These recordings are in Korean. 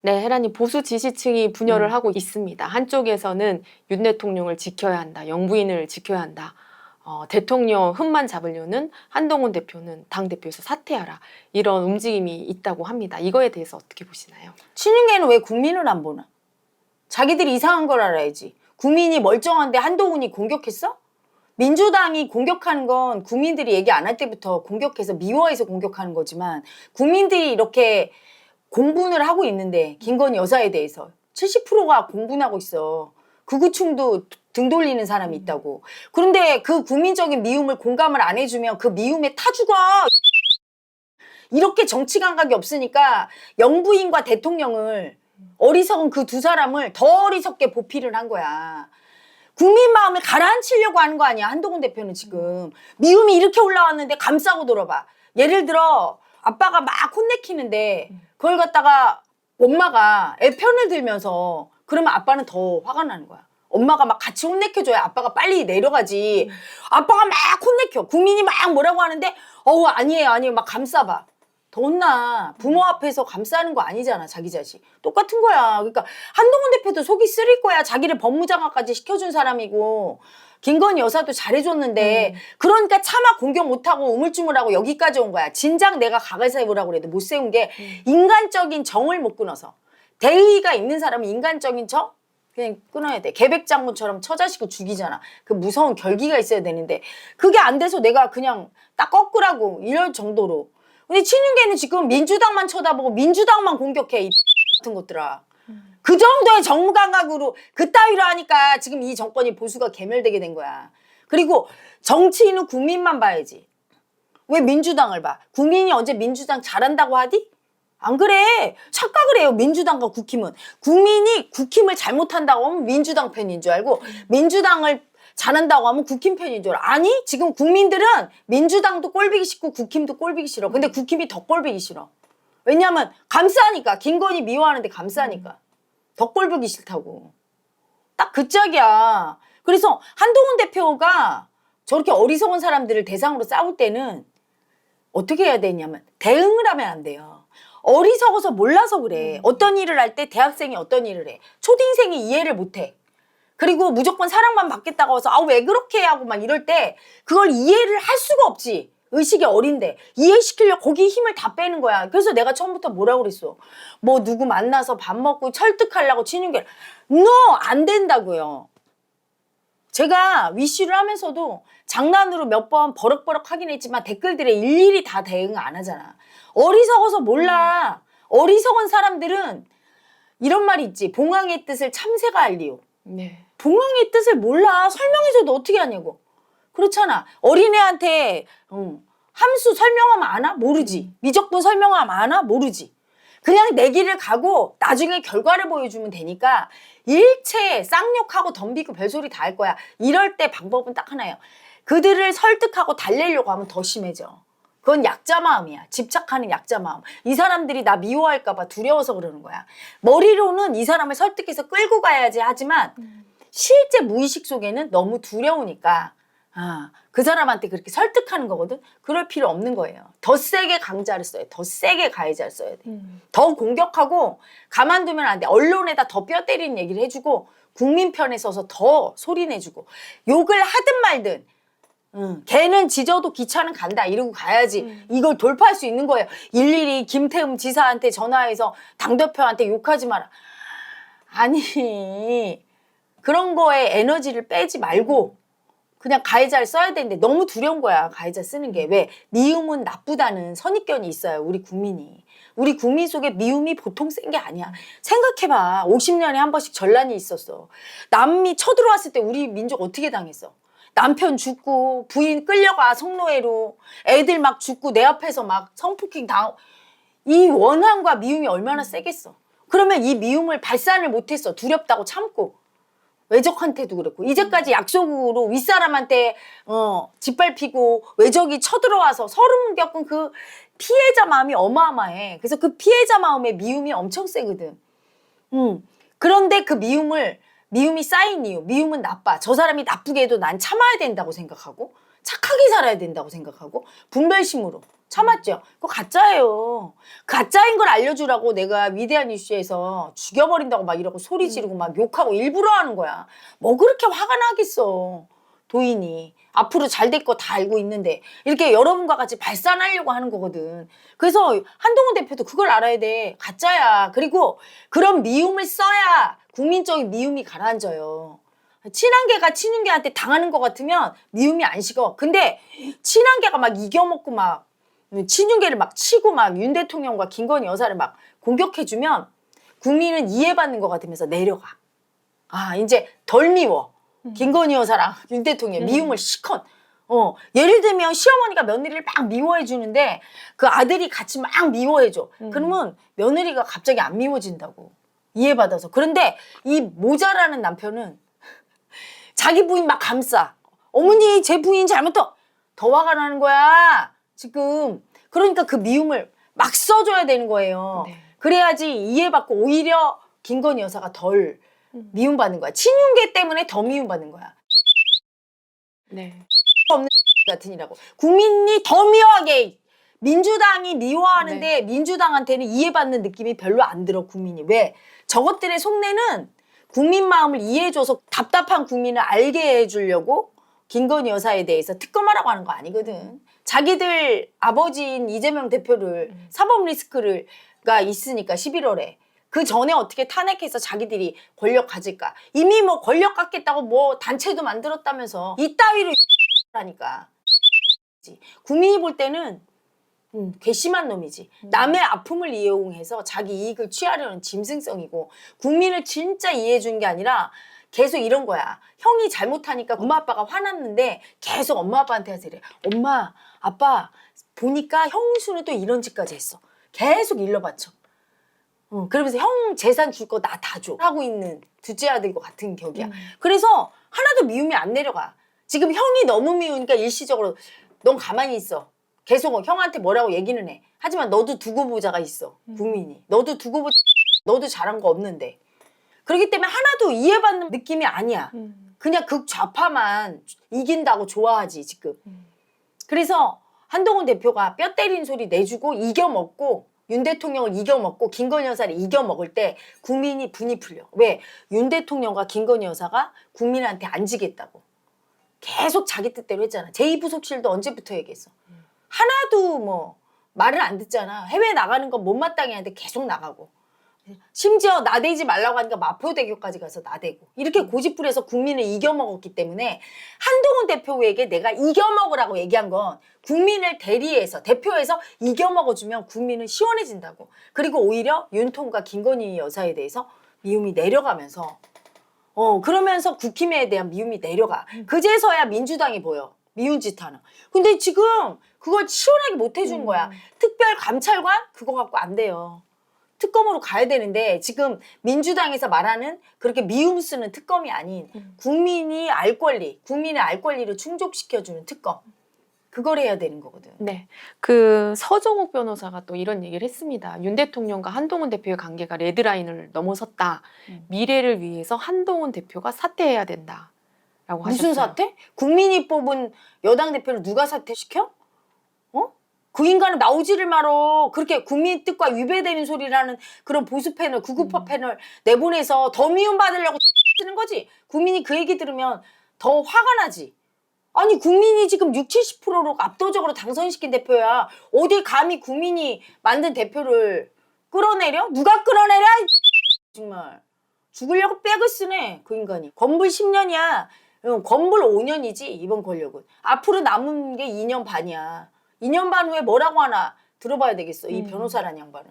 네, 혜란이 보수 지지층이 분열을 하고 있습니다. 한쪽에서는 윤 대통령을 지켜야 한다, 영부인을 지켜야 한다. 대통령 흠만 잡으려는 한동훈 대표는 당대표에서 사퇴하라. 이런 움직임이 있다고 합니다. 이거에 대해서 어떻게 보시나요? 친윤계는 왜 국민을 안 보나? 자기들이 이상한 걸 알아야지. 국민이 멀쩡한데 한동훈이 공격했어? 민주당이 공격하는 건 국민들이 얘기 안 할 때부터 공격해서 미워해서 공격하는 거지만 국민들이 이렇게 공분을 하고 있는데 김건희 여사에 대해서 70%가 공분하고 있어. 극우층도 등 돌리는 사람이 있다고. 그런데 그 국민적인 미움을 공감을 안 해주면 그 미움에 타 죽어. 이렇게 정치 감각이 없으니까 영부인과 대통령을 어리석은 그 두 사람을 더 어리석게 보필을 한 거야. 국민 마음을 가라앉히려고 하는 거 아니야. 한동훈 대표는 지금. 미움이 이렇게 올라왔는데 감싸고 돌아봐. 예를 들어 아빠가 막 혼내키는데 그걸 갖다가 엄마가 애 편을 들면서 그러면 아빠는 더 화가 나는 거야. 엄마가 막 같이 혼내켜줘야 아빠가 빨리 내려가지. 아빠가 막 혼내켜. 국민이 막 뭐라고 하는데 아니에요 막 감싸봐. 더 혼나. 부모 앞에서 감싸는 거 아니잖아, 자기 자식. 똑같은 거야. 그러니까 한동훈 대표도 속이 쓰릴 거야. 자기를 법무장관까지 시켜준 사람이고 김건희 여사도 잘해줬는데 그러니까 차마 공격 못하고 우물쭈물하고 여기까지 온 거야. 진작 내가 각을 세우라고 그래도 못 세운 게 인간적인 정을 못 끊어서. 대의가 있는 사람은 인간적인 정? 그냥 끊어야 돼. 계백장군처럼 처자식을 죽이잖아. 그 무서운 결기가 있어야 되는데 그게 안 돼서 내가 그냥 딱 꺾으라고 이럴 정도로. 근데 친윤계는 지금 민주당만 쳐다보고 민주당만 공격해. 이 같은 것들아. 그 정도의 정무감각으로 그따위로 하니까 지금 이 정권이 보수가 괴멸되게 된 거야. 그리고 정치인은 국민만 봐야지. 왜 민주당을 봐? 국민이 언제 민주당 잘한다고 하디? 안 그래. 착각을 해요. 민주당과 국힘은. 국민이 국힘을 잘못한다고 하면 민주당 편인 줄 알고 민주당을 잘한다고 하면 국힘 편인 줄 알아. 아니 지금 국민들은 민주당도 꼴보기 싫고 국힘도 꼴보기 싫어. 근데 국힘이 더 꼴보기 싫어. 왜냐면 감싸니까. 김건희 미워하는데 감싸니까. 더 꼴보기 싫다고. 딱 그 짝이야. 그래서 한동훈 대표가 저렇게 어리석은 사람들을 대상으로 싸울 때는 어떻게 해야 되냐면 대응을 하면 안 돼요. 어리석어서 몰라서 그래. 어떤 일을 할 때 대학생이 어떤 일을 해. 초딩생이 이해를 못해. 그리고 무조건 사랑만 받겠다고 해서 왜 그렇게 하고 막 이럴 때 그걸 이해를 할 수가 없지. 의식이 어린데 이해시키려고 거기 힘을 다 빼는 거야. 그래서 내가 처음부터 뭐라고 그랬어. 뭐 누구 만나서 밥 먹고 설득하려고 치는 게 안 된다고요. 제가 위시를 하면서도 장난으로 몇 번 버럭버럭 하긴 했지만 댓글들에 일일이 다 대응 안 하잖아. 어리석어서 몰라. 어리석은 사람들은 이런 말이 있지. 봉황의 뜻을 참새가 알리오. 네. 봉황의 뜻을 몰라. 설명해줘도 어떻게 하냐고. 그렇잖아. 어린애한테 함수 설명하면 아나? 모르지. 미적분 설명하면 아나? 모르지. 그냥 내 길을 가고 나중에 결과를 보여주면 되니까 일체 쌍욕하고 덤비고 별소리 다 할 거야. 이럴 때 방법은 딱 하나예요. 그들을 설득하고 달래려고 하면 더 심해져. 그건 약자 마음이야. 집착하는 약자 마음. 이 사람들이 나 미워할까 봐 두려워서 그러는 거야. 머리로는 이 사람을 설득해서 끌고 가야지 하지만 실제 무의식 속에는 너무 두려우니까 그 사람한테 그렇게 설득하는 거거든. 그럴 필요 없는 거예요. 더 세게 강자를 써야 돼. 더 세게 가해자를 써야 돼. 더 공격하고 가만두면 안 돼. 언론에다 더 뼈 때리는 얘기를 해주고 국민 편에 서서 더 소리내주고 욕을 하든 말든 걔는 지져도 기차는 간다 이러고 가야지. 이걸 돌파할 수 있는 거예요. 일일이 김태흠 지사한테 전화해서 당대표한테 욕하지 마라. 아니 그런 거에 에너지를 빼지 말고 그냥 가해자를 써야 되는데 너무 두려운 거야. 가해자 쓰는 게. 왜? 미움은 나쁘다는 선입견이 있어요. 우리 국민이. 우리 국민 속에 미움이 보통 센 게 아니야. 생각해봐. 50년에 한 번씩 전란이 있었어. 남이 쳐들어왔을 때 우리 민족 어떻게 당했어? 남편 죽고 부인 끌려가 성노예로 애들 막 죽고 내 앞에서 막 성폭행 당하고 이 원한과 미움이 얼마나 세겠어. 그러면 이 미움을 발산을 못했어. 두렵다고 참고. 외적한테도 그렇고 이제까지 약속으로 윗사람한테 짓밟히고 외적이 쳐들어와서 서름 겪은 그 피해자 마음이 어마어마해. 그래서 그 피해자 마음의 미움이 엄청 세거든. 그런데 그 미움이 쌓인 이유. 미움은 나빠. 저 사람이 나쁘게 해도 난 참아야 된다고 생각하고 착하게 살아야 된다고 생각하고 분별심으로 참았죠. 그거 가짜예요. 가짜인 걸 알려주라고 내가 위대한 이슈에서 죽여버린다고 막 이러고 소리 지르고 막 욕하고 일부러 하는 거야. 뭐 그렇게 화가 나겠어. 도인이. 앞으로 잘 될 거 다 알고 있는데 이렇게 여러분과 같이 발산하려고 하는 거거든. 그래서 한동훈 대표도 그걸 알아야 돼. 가짜야. 그리고 그런 미움을 써야 국민적인 미움이 가라앉아요. 친한개가 친윤개한테 당하는 것 같으면 미움이 안 식어. 근데 친한개가 막 이겨먹고 막 친윤개를 막 치고 막 윤 대통령과 김건희 여사를 막 공격해주면 국민은 이해받는 것 같으면서 내려가. 아, 이제 덜 미워. 김건희 여사랑 윤 대통령 미움을 시컷. 예를 들면 시어머니가 며느리를 막 미워해 주는데 그 아들이 같이 막 미워해 줘. 그러면 며느리가 갑자기 안 미워진다고. 이해받아서. 그런데 이 모자라는 남편은 자기 부인 막 감싸. 어머니 제 부인 잘못했. 더 화가 나는 거야. 지금. 그러니까 그 미움을 막 써줘야 되는 거예요. 네. 그래야지 이해받고 오히려 김건희 여사가 덜 미움받는 거야. 친윤계 때문에 더 미움받는 거야. 네. 없는 같으니라고. 국민이 더 미워하게. 민주당이 미워하는데 네. 민주당한테는 이해받는 느낌이 별로 안 들어. 국민이. 왜? 저것들의 속내는 국민 마음을 이해해줘서 답답한 국민을 알게 해주려고 김건희 여사에 대해서 특검하라고 하는 거 아니거든. 자기들 아버지인 이재명 대표를 사법 리스크가 있으니까 11월에. 그 전에 어떻게 탄핵해서 자기들이 권력 가질까. 이미 뭐 권력 갖겠다고 뭐 단체도 만들었다면서 이따위로 하니까. 국민이 볼 때는 괘씸한 놈이지. 남의 아픔을 이용해서 자기 이익을 취하려는 짐승성이고 국민을 진짜 이해해 준 게 아니라 계속 이런 거야. 형이 잘못하니까 엄마 아빠가 화났는데 계속 엄마 아빠한테 하세요. 엄마 아빠 보니까 형수는 또 이런 짓까지 했어. 계속 일러바쳐. 그러면서 형 재산 줄 거 나 다 줘. 하고 있는 둘째 아들과 같은 격이야. 그래서 하나도 미움이 안 내려가. 지금 형이 너무 미우니까 일시적으로 넌 가만히 있어. 계속 형한테 뭐라고 얘기는 해. 하지만 너도 두고 보자가 있어. 국민이. 너도 두고 보자. 너도 잘한 거 없는데. 그렇기 때문에 하나도 이해받는 느낌이 아니야. 그냥 극좌파만 이긴다고 좋아하지 지금. 그래서 한동훈 대표가 뼈 때린 소리 내주고 이겨먹고 윤 대통령을 이겨먹고 김건희 여사를 이겨먹을 때 국민이 분이 풀려. 왜? 윤 대통령과 김건희 여사가 국민한테 안 지겠다고. 계속 자기 뜻대로 했잖아. 제2부속실도 언제부터 얘기했어. 하나도 뭐 말을 안 듣잖아. 해외 나가는 건 못마땅해 하는데 계속 나가고. 심지어 나대지 말라고 하니까 마포대교까지 가서 나대고. 이렇게 고집부려서 국민을 이겨먹었기 때문에 한동훈 대표에게 내가 이겨먹으라고 얘기한 건 국민을 대리해서 대표해서 이겨먹어주면 국민은 시원해진다고. 그리고 오히려 윤통과 김건희 여사에 대해서 미움이 내려가면서 그러면서 국힘에 대한 미움이 내려가. 그제서야 민주당이 보여. 미운 짓 하나. 근데 지금 그걸 시원하게 못 해주는 거야. 특별감찰관? 그거 갖고 안 돼요. 특검으로 가야 되는데 지금 민주당에서 말하는 그렇게 미움 쓰는 특검이 아닌 국민이 알 권리, 국민의 알 권리를 충족시켜주는 특검. 그걸 해야 되는 거거든. 네. 그 서정욱 변호사가 또 이런 얘기를 했습니다. 윤 대통령과 한동훈 대표의 관계가 레드라인을 넘어섰다. 미래를 위해서 한동훈 대표가 사퇴해야 된다. 라고 하셨어요. 무슨 사퇴? 국민이 뽑은 여당 대표를 누가 사퇴시켜? 그 인간은 나오지를 말어. 그렇게 국민 뜻과 위배되는 소리라는 그런 보수 패널, 구구파 패널 내보내서 더 미움받으려고 쓰는 거지. 국민이 그 얘기 들으면 더 화가 나지. 아니 국민이 지금 60, 70%로 압도적으로 당선시킨 대표야. 어디 감히 국민이 만든 대표를 끌어내려? 누가 끌어내려? 정말 죽으려고 빽을 쓰네 그 인간이. 건불 10년이야. 건불 5년이지 이번 권력은. 앞으로 남은 게 2년 반이야. 2년 반 후에 뭐라고 하나 들어봐야 되겠어. 이 변호사란 양반은.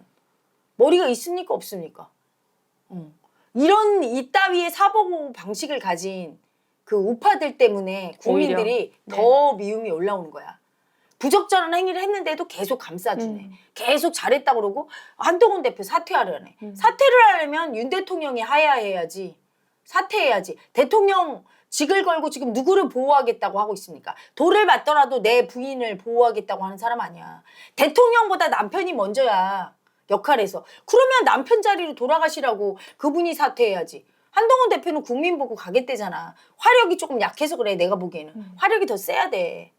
머리가 있습니까 없습니까? 이런 이따위의 사고 방식을 가진 그 우파들 때문에 국민들이 오히려. 더 미움이 올라오는 거야. 부적절한 행위를 했는데도 계속 감싸주네. 계속 잘했다고 그러고 한동훈 대표 사퇴하려네. 사퇴를 하려면 윤 대통령이 하야해야지. 사퇴해야지. 대통령 직을 걸고 지금 누구를 보호하겠다고 하고 있습니까? 돌을 맞더라도 내 부인을 보호하겠다고 하는 사람 아니야. 대통령보다 남편이 먼저야. 역할에서. 그러면 남편 자리로 돌아가시라고 그분이 사퇴해야지. 한동훈 대표는 국민 보고 가겠대잖아. 화력이 조금 약해서 그래 내가 보기에는. 화력이 더 세야 돼.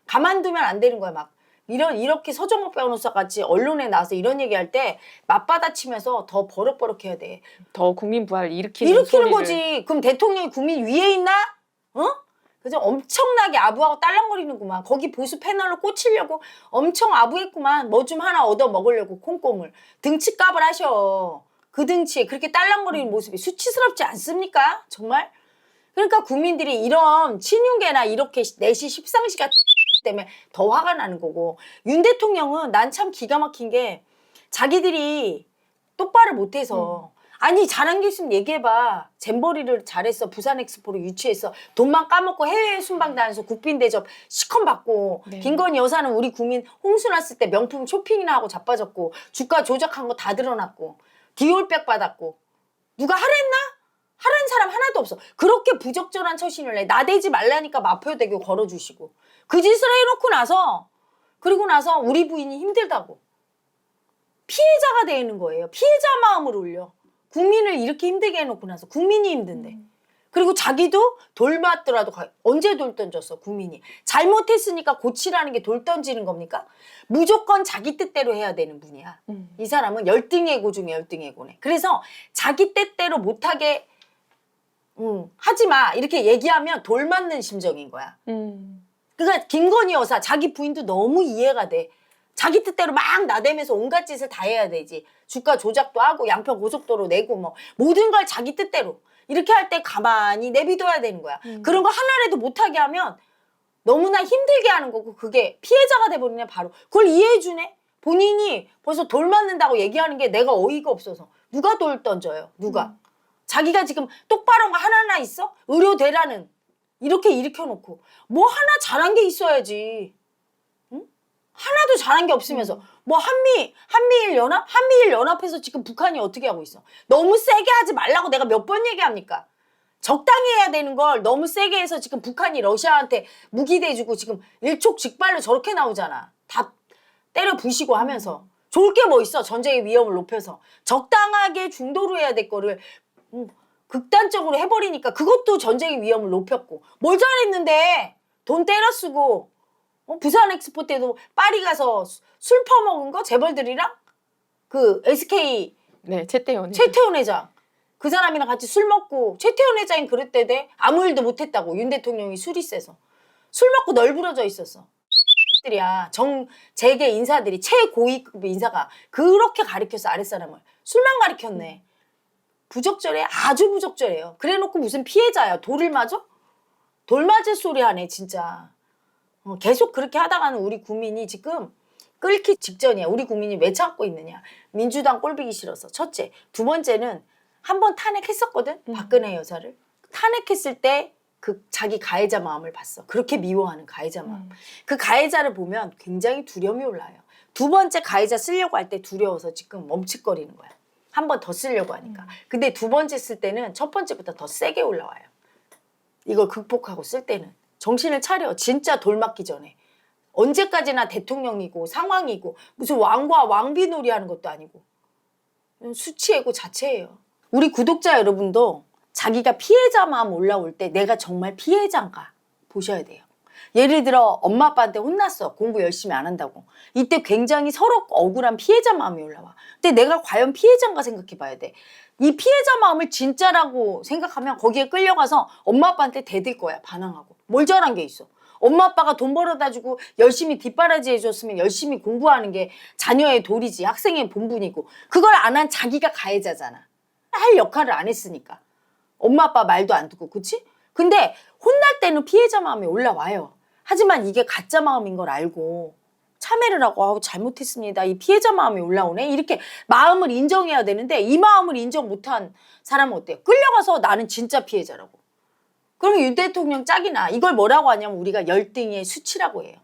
가만두면 안 되는 거야 막. 이렇게 서정목 변호사 같이 언론에 나와서 이런 얘기할 때 맞받아치면서 더 버럭버럭해야 돼. 더 국민 부활 일으키는 일으키는 소리를. 거지. 그럼 대통령이 국민 위에 있나? 어? 그래서 엄청나게 아부하고 딸랑거리는구만. 거기 보수 패널로 꽂히려고 엄청 아부했구만. 뭐 좀 하나 얻어 먹으려고 콩콩을. 등치값을 하셔. 그 등치에 그렇게 딸랑거리는 모습이 수치스럽지 않습니까? 정말? 그러니까 국민들이 이런 친윤계나 이렇게 내시 십상시가 때문에 더 화가 나는 거고, 윤 대통령은 난 참 기가 막힌 게 자기들이 똑바로 못해서 아니 잘한 게 있으면 얘기해봐. 잼버리를 잘했어. 부산 엑스포를 유치해서 돈만 까먹고 해외 순방 다녀서 국빈 대접 시컨 받고, 네. 김건희 여사는 우리 국민 홍수 났을 때 명품 쇼핑이나 하고 자빠졌고, 주가 조작한 거 다 드러났고, 디올백 받았고, 누가 하랬나? 하라는 사람 하나도 없어. 그렇게 부적절한 처신을 해. 나대지 말라니까 마포대교 걸어주시고. 그 짓을 해놓고 나서, 그리고 나서 우리 부인이 힘들다고. 피해자가 되는 거예요. 피해자 마음을 울려. 국민을 이렇게 힘들게 해놓고 나서 국민이 힘든데. 그리고 자기도 돌 맞더라도 언제 돌 던졌어 국민이. 잘못했으니까 고치라는 게 돌 던지는 겁니까? 무조건 자기 뜻대로 해야 되는 분이야. 이 사람은 열등해고 중에 열등해고네. 그래서 자기 뜻대로 못하게 하지 마 이렇게 얘기하면 돌 맞는 심정인 거야. 그러니까 김건희 여사 자기 부인도 너무 이해가 돼. 자기 뜻대로 막 나대면서 온갖 짓을 다 해야 되지. 주가 조작도 하고 양평 고속도로 내고 뭐 모든 걸 자기 뜻대로 이렇게 할 때 가만히 내비둬야 되는 거야. 그런 거 하나라도 못하게 하면 너무나 힘들게 하는 거고, 그게 피해자가 돼버리네 바로. 그걸 이해해주네. 본인이 벌써 돌 맞는다고 얘기하는 게 내가 어이가 없어서. 누가 돌 던져요? 누가? 자기가 지금 똑바로 거 하나하나 있어? 의료대라는 이렇게 일으켜놓고 뭐 하나 잘한 게 있어야지. 응? 하나도 잘한 게 없으면서 뭐 한미일 연합에서 지금 북한이 어떻게 하고 있어? 너무 세게 하지 말라고 내가 몇 번 얘기합니까? 적당히 해야 되는 걸 너무 세게 해서 지금 북한이 러시아한테 무기 대주고 지금 일촉즉발로 저렇게 나오잖아. 다 때려 부시고 하면서. 좋을 게 뭐 있어? 전쟁의 위험을 높여서. 적당하게 중도로 해야 될 거를 극단적으로 해버리니까 그것도 전쟁의 위험을 높였고. 뭘 잘했는데 돈 때려 쓰고 부산 엑스포 때도 파리 가서 술 퍼먹은 거 재벌들이랑 그 SK 네, 최태원. 최태원 회장 그 사람이랑 같이 술 먹고, 최태원 회장이 그랬대대. 아무 일도 못했다고. 윤 대통령이 술이 세서 술 먹고 널브러져 있었어. 들이야 정재계 인사들이 최고위급 인사가 그렇게 가르쳤어. 아랫사람을 술만 가르쳤네. 부적절해. 아주 부적절해요. 그래놓고 무슨 피해자야. 돌을 맞아? 돌 맞을 소리 하네 진짜. 계속 그렇게 하다가는 우리 국민이 지금 끓기 직전이야. 우리 국민이 왜 참고 있느냐. 민주당 꼴보기 싫어서. 첫째. 두 번째는 한 번 탄핵했었거든. 박근혜 여사를. 탄핵했을 때 그 자기 가해자 마음을 봤어. 그렇게 미워하는 가해자 마음. 그 가해자를 보면 굉장히 두려움이 올라요. 두 번째 가해자 쓰려고 할 때 두려워서 지금 멈칫거리는 거야. 한 번 더 쓰려고 하니까. 근데 두 번째 쓸 때는 첫 번째보다 더 세게 올라와요. 이걸 극복하고 쓸 때는. 정신을 차려. 진짜 돌 맞기 전에. 언제까지나 대통령이고 상황이고 무슨 왕과 왕비놀이 하는 것도 아니고. 수치애고 자체예요. 우리 구독자 여러분도 자기가 피해자 마음 올라올 때 내가 정말 피해자인가 보셔야 돼요. 예를 들어 엄마 아빠한테 혼났어. 공부 열심히 안 한다고. 이때 굉장히 서럽고 억울한 피해자 마음이 올라와. 근데 내가 과연 피해자인가 생각해 봐야 돼. 이 피해자 마음을 진짜라고 생각하면 거기에 끌려가서 엄마 아빠한테 대들 거야. 반항하고. 뭘 잘한 게 있어. 엄마 아빠가 돈 벌어다 주고 열심히 뒷바라지 해줬으면 열심히 공부하는 게 자녀의 도리지. 학생의 본분이고. 그걸 안 한 자기가 가해자잖아. 할 역할을 안 했으니까. 엄마 아빠 말도 안 듣고. 그치? 근데 혼날 때는 피해자 마음이 올라와요. 하지만 이게 가짜 마음인 걸 알고 참회를 하고 잘못했습니다. 이 피해자 마음이 올라오네. 이렇게 마음을 인정해야 되는데 이 마음을 인정 못한 사람은 어때요? 끌려가서 나는 진짜 피해자라고. 그러면 윤 대통령 짝이나. 이걸 뭐라고 하냐면 우리가 열등의 수치라고 해요.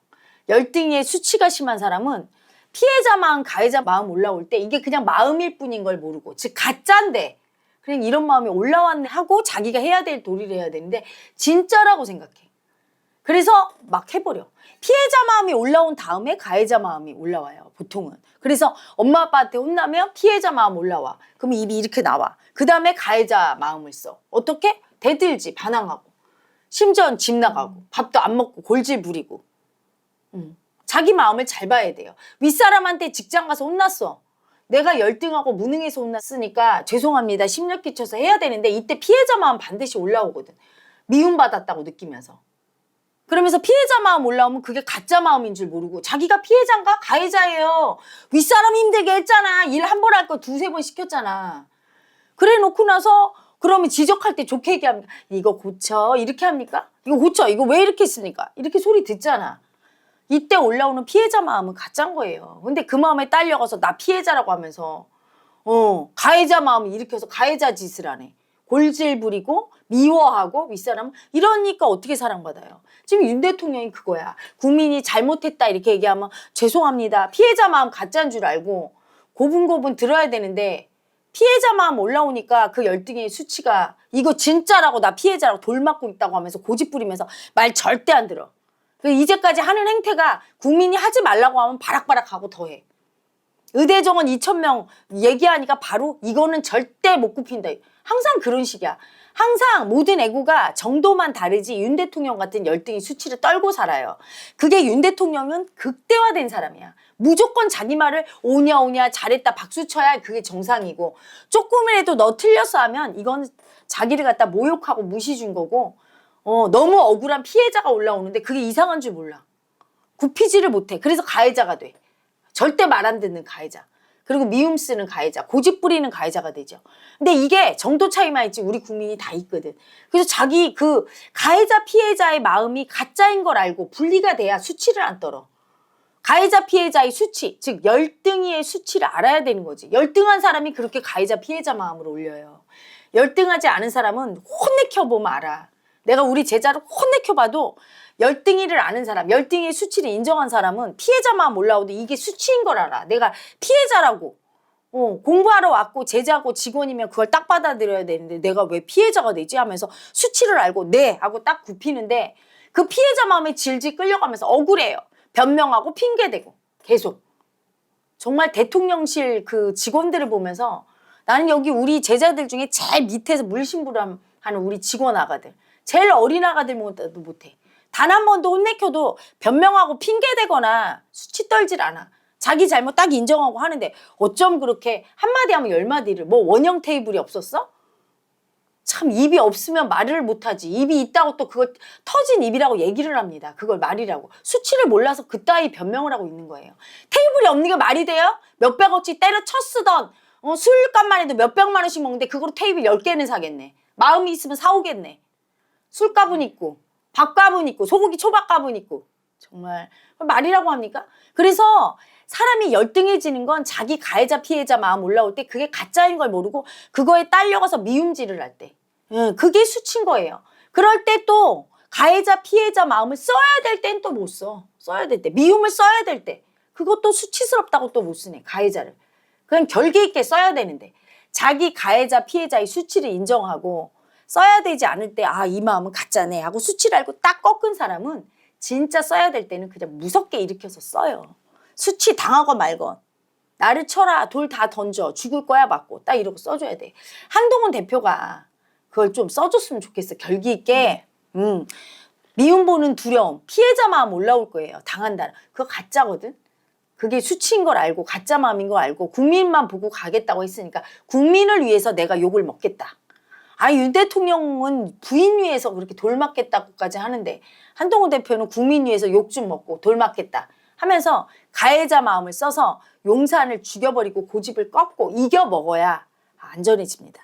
열등의 수치가 심한 사람은 피해자 마음, 가해자 마음 올라올 때 이게 그냥 마음일 뿐인 걸 모르고, 즉 가짜인데 그냥 이런 마음이 올라왔네 하고 자기가 해야 될 도리를 해야 되는데 진짜라고 생각해. 그래서 막 해버려. 피해자 마음이 올라온 다음에 가해자 마음이 올라와요. 보통은. 그래서 엄마 아빠한테 혼나면 피해자 마음 올라와. 그럼 입이 이렇게 나와. 그 다음에 가해자 마음을 써. 어떻게? 대들지. 반항하고. 심지어는 집 나가고. 밥도 안 먹고 골질 부리고. 자기 마음을 잘 봐야 돼요. 윗사람한테 직장 가서 혼났어. 내가 열등하고 무능해서 혼났으니까 죄송합니다. 심력 끼쳐서 해야 되는데 이때 피해자 마음 반드시 올라오거든. 미움받았다고 느끼면서. 그러면서 피해자 마음 올라오면 그게 가짜 마음인 줄 모르고 자기가 피해자인가? 가해자예요. 윗사람 힘들게 했잖아. 일 한 번 할 거 두세 번 시켰잖아. 그래 놓고 나서 그러면 지적할 때 좋게 얘기합니까? 이거 고쳐. 이렇게 합니까? 이거 고쳐. 이거 왜 이렇게 했습니까? 이렇게 소리 듣잖아. 이때 올라오는 피해자 마음은 가짜인 거예요. 근데 그 마음에 딸려가서 나 피해자라고 하면서 가해자 마음을 일으켜서 가해자 짓을 하네. 골질 부리고 미워하고 윗사람은 이러니까 어떻게 사랑받아요. 지금 윤 대통령이 그거야. 국민이 잘못했다 이렇게 얘기하면 죄송합니다. 피해자 마음 가짜인 줄 알고 고분고분 들어야 되는데 피해자 마음 올라오니까 그 열등의 수치가 이거 진짜라고 나 피해자라고 돌 맞고 있다고 하면서 고집 부리면서 말 절대 안 들어. 이제까지 하는 행태가 국민이 하지 말라고 하면 바락바락하고 더해. 의대정원 2,000명 얘기하니까 바로 이거는 절대 못 굽힌다. 항상 그런 식이야. 항상 모든 애고가 정도만 다르지 윤 대통령 같은 열등의 수치를 떨고 살아요. 그게 윤 대통령은 극대화된 사람이야. 무조건 자기 말을 오냐 오냐 잘했다 박수 쳐야 그게 정상이고 조금이라도 너 틀렸어 하면 이건 자기를 갖다 모욕하고 무시 준 거고 너무 억울한 피해자가 올라오는데 그게 이상한 줄 몰라. 굽히지를 못해. 그래서 가해자가 돼. 절대 말 안 듣는 가해자. 그리고 미움 쓰는 가해자, 고집 부리는 가해자가 되죠. 근데 이게 정도 차이만 있지 우리 국민이 다 있거든. 그래서 자기 그 가해자 피해자의 마음이 가짜인 걸 알고 분리가 돼야 수치를 안 떨어. 가해자 피해자의 수치, 즉 열등이의 수치를 알아야 되는 거지. 열등한 사람이 그렇게 가해자 피해자 마음을 올려요. 열등하지 않은 사람은 혼내켜보면 알아. 내가 우리 제자를 혼내켜봐도 열등이를 아는 사람, 열등의 수치를 인정한 사람은 피해자 마음 올라오도 이게 수치인 걸 알아. 내가 피해자라고 공부하러 왔고 제자고 직원이면 그걸 딱 받아들여야 되는데 내가 왜 피해자가 되지 하면서 수치를 알고 네 하고 딱 굽히는데 그 피해자 마음에 질질 끌려가면서 억울해요. 변명하고 핑계대고 계속. 정말 대통령실 그 직원들을 보면서 나는 여기 우리 제자들 중에 제일 밑에서 물심부람하는 우리 직원 아가들, 제일 어린 아가들도 못해. 단 한 번도 혼내켜도 변명하고 핑계대거나 수치 떨질 않아. 자기 잘못 딱 인정하고 하는데 어쩜 그렇게 한마디 하면 10마디를 뭐 원형 테이블이 없었어? 참 입이 없으면 말을 못하지. 입이 있다고 또 그걸 터진 입이라고 얘기를 합니다. 그걸 말이라고. 수치를 몰라서 그따위 변명을 하고 있는 거예요. 테이블이 없는 게 말이 돼요? 몇백억씩 때려쳐 쓰던 술값만 해도 몇백만 원씩 먹는데 그거로 테이블 10개는 사겠네. 마음이 있으면 사오겠네. 술값은 있고 밥값은 있고 소고기 초밥값은 있고 정말 말이라고 합니까? 그래서 사람이 열등해지는 건 자기 가해자 피해자 마음 올라올 때 그게 가짜인 걸 모르고 그거에 딸려가서 미움질을 할 때 그게 수치인 거예요. 그럴 때 또 가해자 피해자 마음을 써야 될 땐 또 못 써. 써야 될 때 미움을 써야 될 때 그것도 수치스럽다고 또 못 쓰네. 가해자를 그냥 결계 있게 써야 되는데 자기 가해자 피해자의 수치를 인정하고 써야 되지 않을 때 아 이 마음은 가짜네 하고 수치를 알고 딱 꺾은 사람은 진짜 써야 될 때는 그냥 무섭게 일으켜서 써요. 수치 당하건 말건 나를 쳐라 돌 다 던져 죽을 거야 맞고 딱 이러고 써줘야 돼. 한동훈 대표가 그걸 좀 써줬으면 좋겠어. 결기 있게 미움 보는 두려움 피해자 마음 올라올 거예요. 당한다는 그거 가짜거든. 그게 수치인 걸 알고 가짜 마음인 걸 알고 국민만 보고 가겠다고 했으니까 국민을 위해서 내가 욕을 먹겠다. 윤 대통령은 부인 위해서 그렇게 돌 맞겠다고까지 하는데 한동훈 대표는 국민 위해서 욕 좀 먹고 돌 맞겠다 하면서 가해자 마음을 써서 용산을 죽여버리고 고집을 꺾고 이겨 먹어야 안전해집니다.